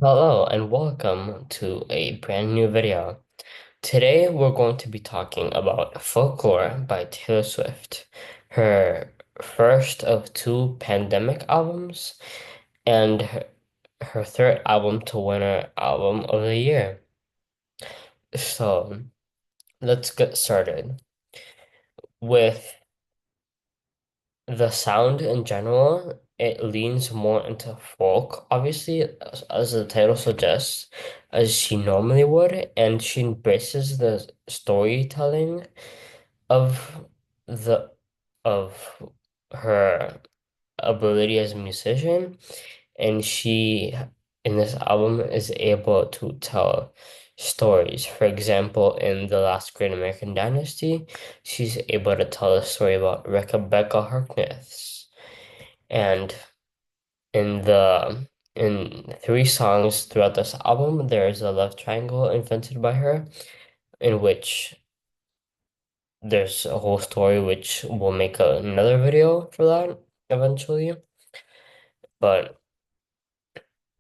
Hello and welcome to a brand new video. Today we're going to be talking about Folklore by Taylor Swift, her first of two pandemic albums, and her third album to win her Album of the Year. So let's get started with the sound in general. It leans more into folk, obviously, as the title suggests, as she normally would, and she embraces the storytelling of the of her ability as a musician, and she in this album is able to tell stories. For example, in The Last Great American Dynasty, she's able to tell a story about Rebecca Harkness. And in three songs throughout this album, there is a love triangle invented by her, in which there's a whole story which will make another video for that eventually. But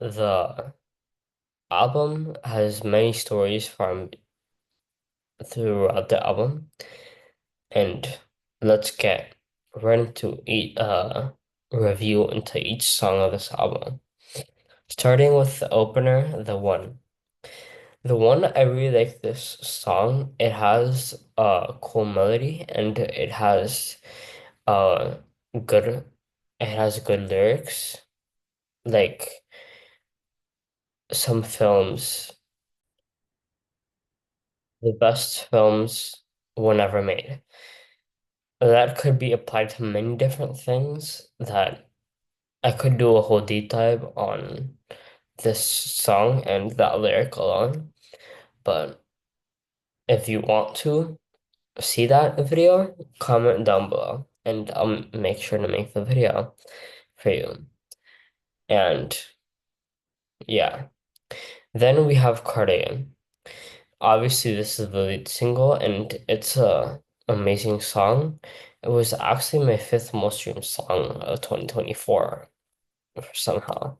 the album has many stories from throughout the album, and let's get right into each review into each song of this album. Starting with the opener, The One. The One, I really like this song. It has a cool melody and uh good it has good lyrics. Like some films, the best films were never made. That could be applied to many different things that I could do a whole deep dive on this song and that lyric alone. But if you want to see that video, comment down below and I'll make sure to make the video for you. And yeah, then we have Cardigan. Obviously, this is the lead single and it's a amazing song. It was actually my fifth most streamed song of 2024 somehow.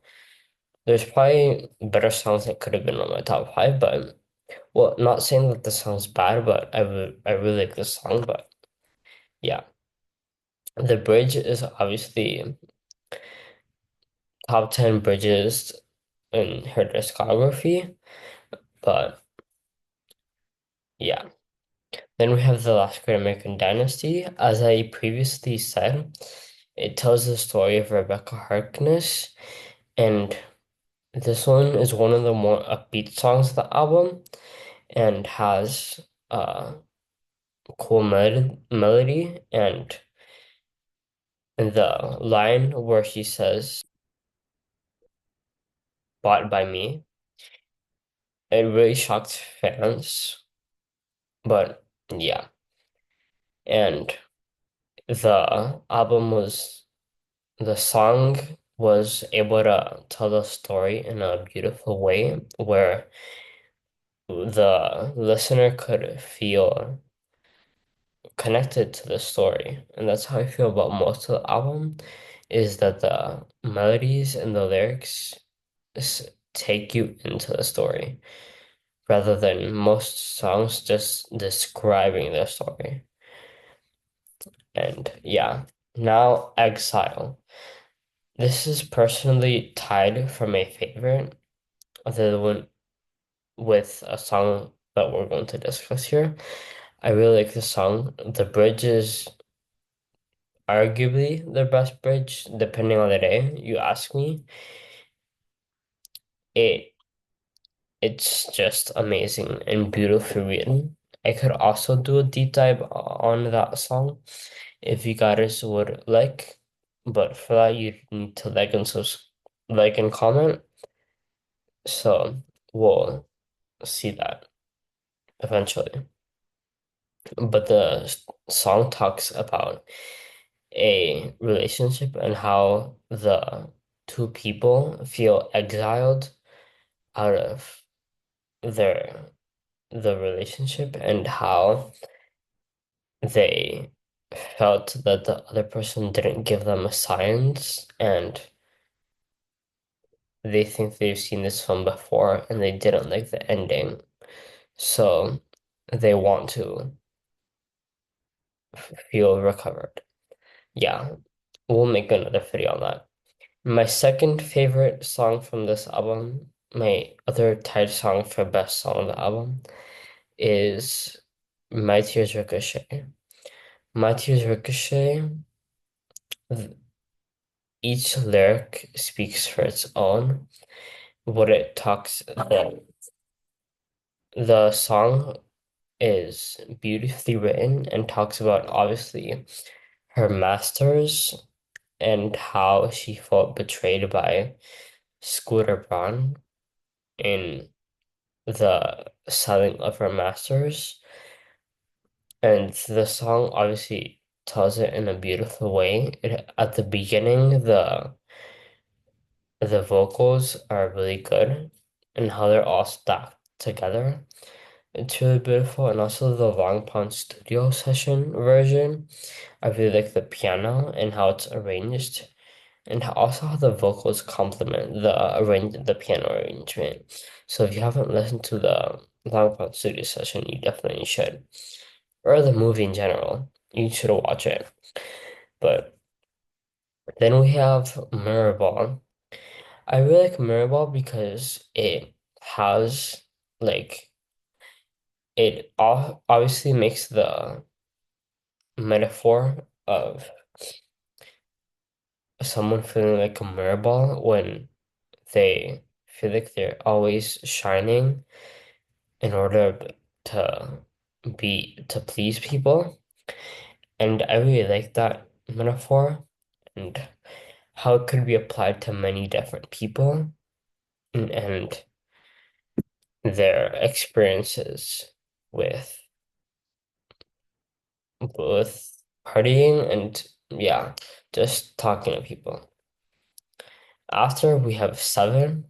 There's probably better songs that could have been on my top five, but well, not saying that the song's bad, but I really like this song, but yeah. The bridge is obviously top 10 bridges in her discography, but yeah. Then we have The Last Great American Dynasty. As I previously said, it tells the story of Rebecca Harkness, and this one is one of the more upbeat songs of the album and has a cool melody and the line where she says, bought by me, it really shocked fans, but yeah. And the song was able to tell the story in a beautiful way where the listener could feel connected to the story. And that's how I feel about most of the album, is that the melodies and the lyrics take you into the story rather than most songs just describing the story. And yeah, now Exile. This is personally tied for my favorite, other one with a song that we're going to discuss here. I really like the song. The bridge is arguably the best bridge, depending on the day, you ask me. It it's just amazing and beautifully written. I could also do a deep dive on that song if you guys would like, but for that you need to like and comment. So we'll see that eventually. But the song talks about a relationship and how the two people feel exiled out of their the relationship and how they felt that the other person didn't give them a signs and they think they've seen this film before and they didn't like the ending. So they want to feel recovered. Yeah, we'll make another video on that. My second favorite song from this album, my other tied song for best song of the album, is My Tears Ricochet. My Tears Ricochet, th- each lyric speaks for its own. What it talks, the song is beautifully written and talks about obviously her masters and how she felt betrayed by Scooter Braun in the selling of her masters. And the song obviously tells it in a beautiful way. At the beginning, the vocals are really good and how they're all stacked together. It's really beautiful. And also the Long Pond studio session version. I really like the piano and how it's arranged. And also how the vocals complement the piano arrangement. So if you haven't listened to the Long Pond studio session, you definitely should. Or the movie in general. You should watch it. But then we have Mirrorball. I really like Mirrorball because it has like obviously makes the metaphor of someone feeling like a mirror ball when they feel like they're always shining in order to to please people. And I really like that metaphor and how it could be applied to many different people and their experiences with both partying and yeah, just talking to people. After we have seven.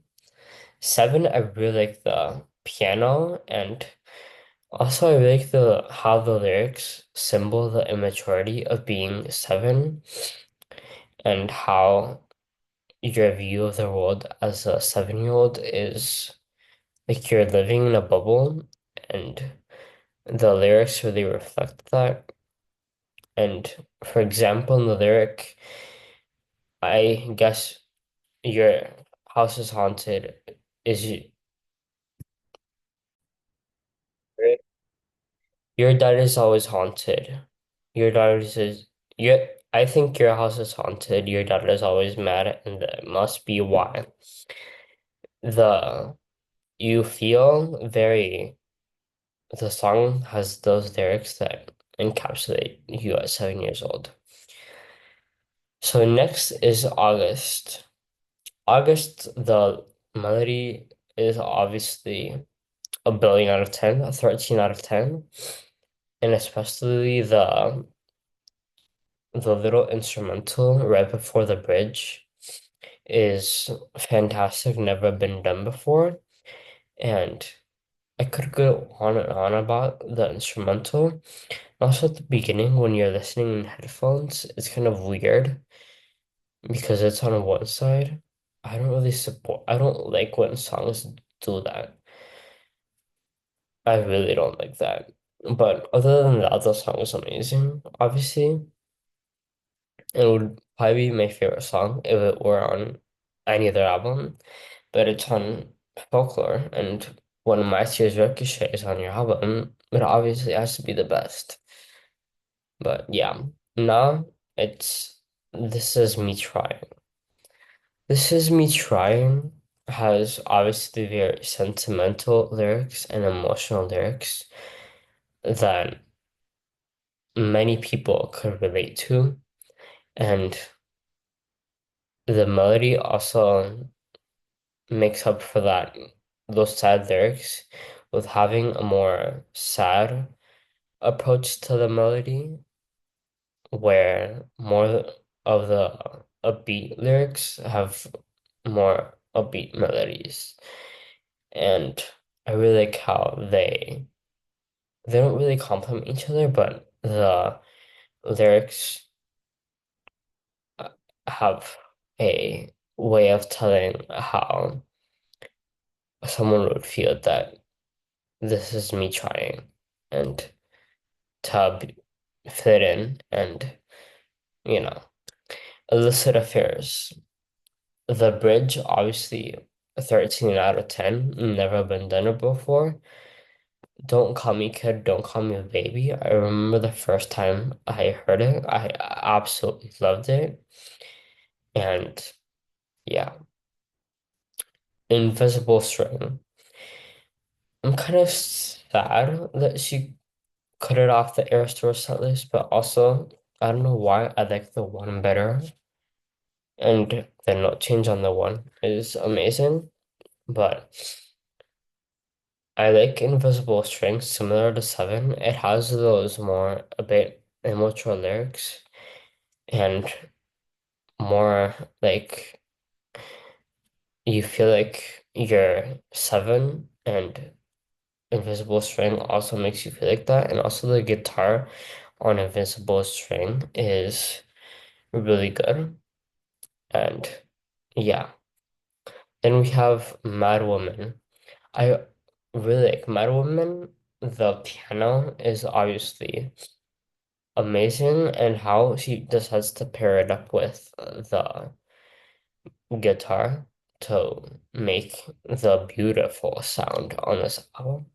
Seven, I really like the piano and also I really like the how the lyrics symbol the immaturity of being seven and how your view of the world as a 7-year-old is like you're living in a bubble and the lyrics really reflect that. And for example, in the lyric, I guess your house is haunted is your dad is always haunted. Your daughter says, your, I think your house is haunted. Your daughter is always mad, and that must be why. The you feel very, the song has those lyrics that encapsulate you at 7 years old. So next is August. August, the melody is obviously a billion out of 10, a 13 out of 10. And especially the little instrumental right before the bridge is fantastic, never been done before. And I could go on and on about the instrumental. Also, at the beginning, when you're listening in headphones, it's kind of weird because it's on one side. I don't like when songs do that. I really don't like that. But other than that, the song is amazing. Obviously, it would probably be my favorite song if it were on any other album. But it's on Folklore, and when My Tears Ricochet is on your album, it obviously has to be the best. But yeah, now it's This Is Me Trying. This Is Me Trying has obviously very sentimental lyrics and emotional lyrics that many people could relate to, and the melody also makes up for those sad lyrics with having a more sad approach to the melody where more of the upbeat lyrics have more upbeat melodies. And I really like how they don't really complement each other, but the lyrics uh, have a way of telling how someone would feel that this is me trying and to fit in and, you know, illicit affairs. The bridge, obviously, 13 out of 10, never been done before. Don't call me kid, don't call me a baby. I remember the first time I heard it, I absolutely loved it. And yeah, Invisible String. I'm kind of sad that she cut it off the Air Store set list, but also I don't know why I like the one better. And the note change on the one is amazing. But I like Invisible String, similar to Seven. It has those more a bit immature lyrics and more like you feel like you're seven, and Invisible String also makes you feel like that. And also the guitar on Invisible String is really good. And yeah. Then we have Mad Woman. I really like Mad Woman. The piano is obviously amazing, and how she decides to pair it up with the guitar to make the beautiful sound on this album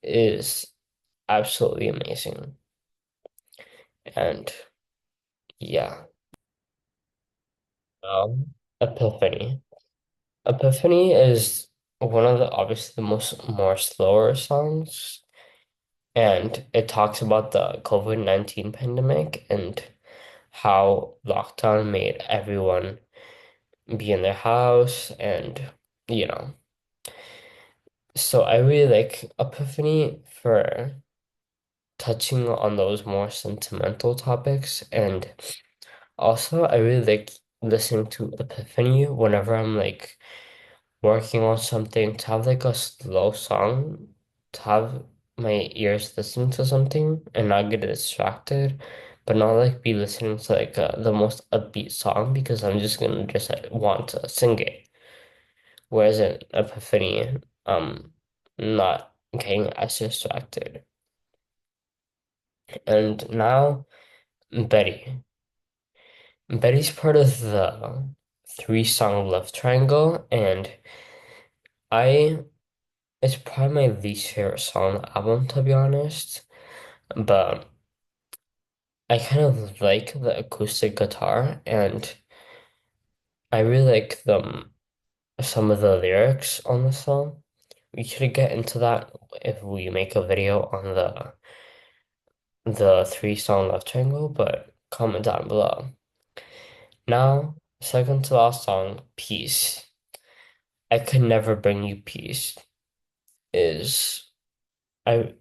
is absolutely amazing. And yeah, Epiphany. Epiphany is one of the obviously the most more slower songs, and it talks about the COVID-19 pandemic and how lockdown made everyone be in their house and you know. So I really like Epiphany for touching on those more sentimental topics, and also I really like listening to Epiphany whenever I'm like working on something, to have like a slow song, to have my ears listen to something and not get distracted, but not like be listening to like the most upbeat song because I'm just gonna just want to sing it. Whereas in Epiphany, not getting as distracted. And now Betty. Betty's part of the three-song love triangle, and I it's probably my least favorite song on the album, to be honest. But I kind of like the acoustic guitar, and I really like some of the lyrics on the song. We could get into that if we make a video on the three-song love triangle, but comment down below. Now, second to last song, Peace. I Could Never Bring You Peace is I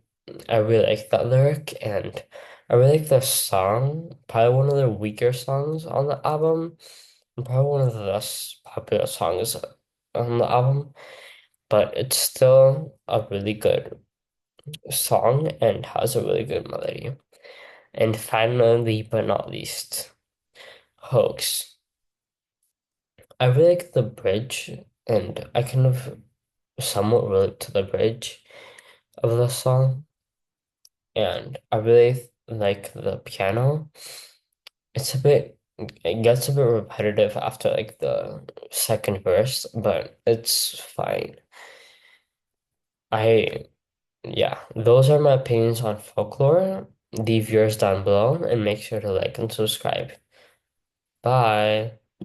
I really like that lyric, and I really like the song. Probably one of the weaker songs on the album, and probably one of the less popular songs on the album, but it's still a really good song and has a really good melody. And finally, but not least, Hoax. I really like the bridge, and I kind of somewhat relate to the bridge of the song, and I really like the piano. It gets a bit repetitive after like the second verse, but it's fine. I, yeah, those are my opinions on folklore. Leave yours down below and make sure to like and subscribe. Bye.